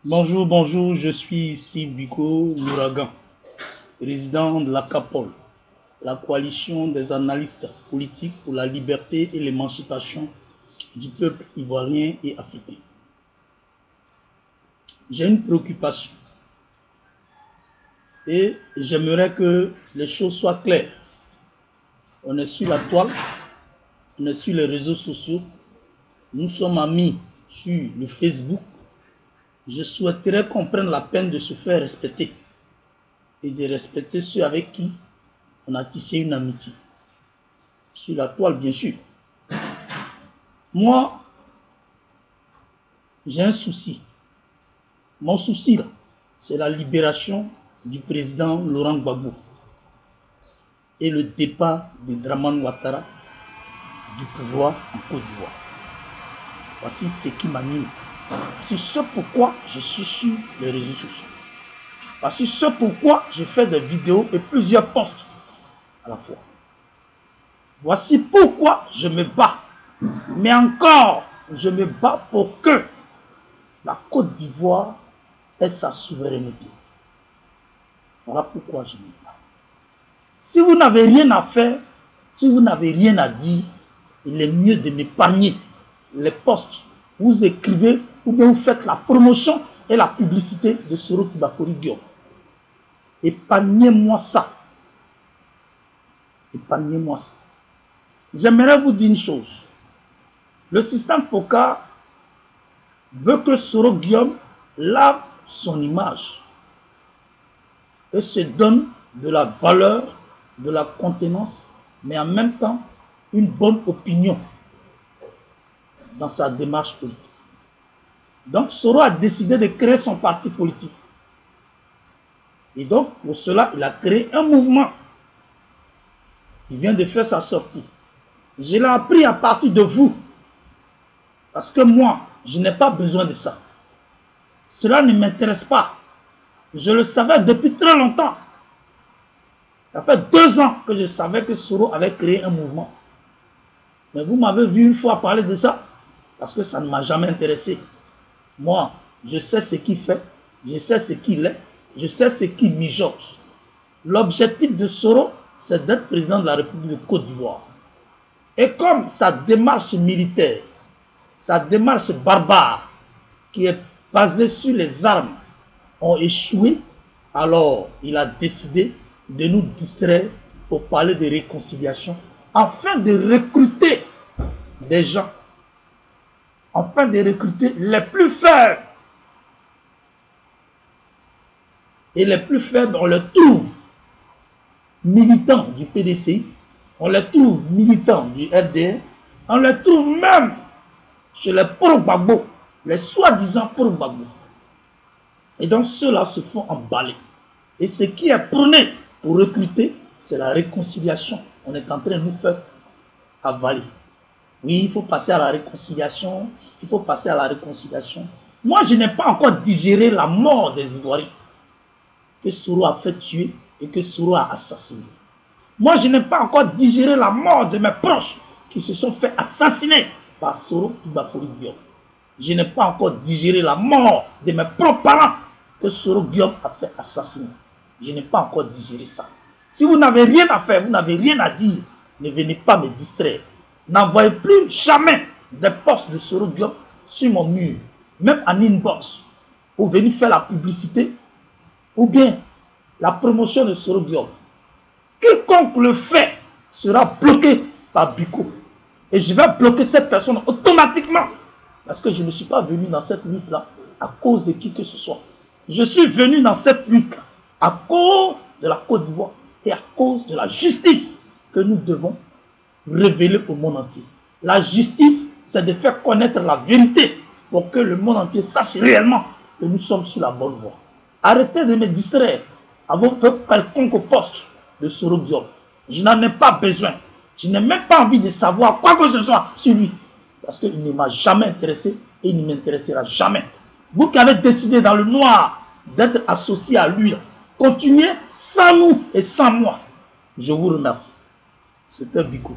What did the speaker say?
Bonjour, bonjour, je suis Steve Biko, l'ouragan, président de la CAPOL, la coalition des analystes politiques pour la liberté et l'émancipation du peuple ivoirien et africain. J'ai une préoccupation et j'aimerais que les choses soient claires. On est sur la toile, on est sur les réseaux sociaux, nous sommes amis sur le Facebook. Je souhaiterais qu'on prenne la peine de se faire respecter et de respecter ceux avec qui on a tissé une amitié. Sur la toile, bien sûr. Moi, j'ai un souci. Mon souci, c'est la libération du président Laurent Gbagbo et le départ de Dramane Ouattara du pouvoir en Côte d'Ivoire. Voici ce qui m'anime. C'est ce pourquoi je suis sur les réseaux sociaux. Voici ce pourquoi je fais des vidéos et plusieurs posts à la fois. Voici pourquoi je me bats. Mais encore, je me bats pour que la Côte d'Ivoire ait sa souveraineté. Voilà pourquoi je me bats. Si vous n'avez rien à faire, si vous n'avez rien à dire, il est mieux de m'épargner les posts. Vous écrivez ou bien vous faites la promotion et la publicité de Soro Kibafori Guillaume. Épargnez-moi ça. Épargnez-moi ça. J'aimerais vous dire une chose. Le système FOCA veut que Soro Guillaume lave son image et se donne de la valeur, de la contenance, mais en même temps une bonne opinion dans sa démarche politique. Donc Soro a décidé de créer son parti politique. Et donc pour cela, il a créé un mouvement. Il vient de faire sa sortie. Je l'ai appris à partir de vous. Parce que moi, je n'ai pas besoin de ça. Cela ne m'intéresse pas. Je le savais depuis très longtemps. Ça fait 2 ans que je savais que Soro avait créé un mouvement. Mais vous m'avez vu une fois parler de ça. Parce que ça ne m'a jamais intéressé. Moi, je sais ce qu'il fait. Je sais ce qu'il est. Je sais ce qu'il mijote. L'objectif de Soro, c'est d'être président de la République de Côte d'Ivoire. Et comme sa démarche militaire, sa démarche barbare, qui est basée sur les armes, ont échoué, alors il a décidé de nous distraire pour parler de réconciliation, afin de recruter des gens, afin de recruter les plus faibles. Et les plus faibles, on les trouve militants du PDCI, on les trouve militants du RDR, on les trouve même chez les pro-Gbagbo, les soi-disant pro-Gbagbo. Et donc ceux-là se font emballer. Et ce qui est prôné pour recruter, c'est la réconciliation. On est en train de nous faire avaler. Oui, il faut passer à la réconciliation, il faut passer à la réconciliation. Moi, je n'ai pas encore digéré la mort des Ivoiriens que Soro a fait tuer et que Soro a assassiné. Moi, je n'ai pas encore digéré la mort de mes proches qui se sont fait assassiner par Soro Kibafori Guillaume. Je n'ai pas encore digéré la mort de mes propres parents que Soro Guillaume a fait assassiner. Je n'ai pas encore digéré ça. Si vous n'avez rien à faire, vous n'avez rien à dire, ne venez pas me distraire. N'envoyez plus jamais des posts de Soro Guillaume sur mon mur, même en inbox, pour venir faire la publicité ou bien la promotion de Soro Guillaume. Quiconque le fait sera bloqué par Biko. Et je vais bloquer cette personne automatiquement. Parce que je ne suis pas venu dans cette lutte-là à cause de qui que ce soit. Je suis venu dans cette lutte à cause de la Côte d'Ivoire et à cause de la justice que nous devons révéler au monde entier. La justice, c'est de faire connaître la vérité pour que le monde entier sache réellement que nous sommes sur la bonne voie. Arrêtez de me distraire à vous faire quelconque poste de Soro Guillaume. Je n'en ai pas besoin. Je n'ai même pas envie de savoir quoi que ce soit sur lui. Parce qu'il ne m'a jamais intéressé et il ne m'intéressera jamais. Vous qui avez décidé dans le noir d'être associé à lui, continuez sans nous et sans moi. Je vous remercie. C'était Biko.